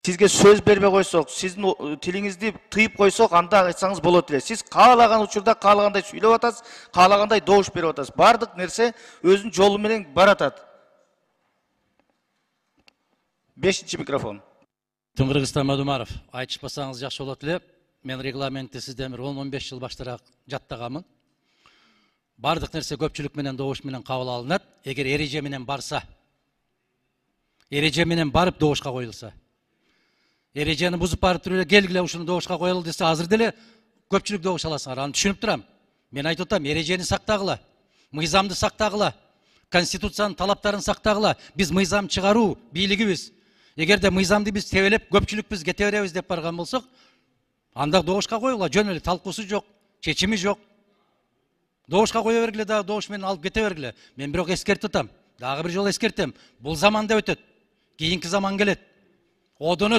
Сизге сөз бербей койсок, сиздин тилиңизди тыйып койсок, анда айтсаңыз болот эле. Сиз каалаган учурда каалагандай сүйлөп атасыз, каалагандай добуш берип атасыз. Бардык нерсе өзүнүн жолу менен баратат. 5-чи микрофон. Кыргызстан Мадумаров, айтышпасаңыз жакшы болот эле. Мен регламентти сизден 10-15 жыл баштараак жаттаганмын. Бардык нерсе көпчүлүк менен добуш менен кабыл алынат. Эгер эреже менен барса, эреже менен барып добушка коюлса. Erejeni buzуп барып туруп келгиле ушуну добушка коелу десе, азыр деле көпчүлүк добуш аласыңар. Аны түшүнүп турам. Мен айтып атам, эрежени сактагыла, мыйзамды сактагыла, конституциянын талаптарын сактагыла. Биз мыйзам чыгаруу бийлигибиз. Эгерде мыйзамды биз тебелеп, көпчүлүк биз кете беребиз деп барган болсок, анда добушка коюла, жөн эле талкуусу жок, чечими жок. Добушка кое бергиле, дагы добуш менен алып кете бергиле. Мен бирок эскертип атам. Дагы бир жолу эскертем. Бул заманда өтөт. Кийинки заман келет. Одону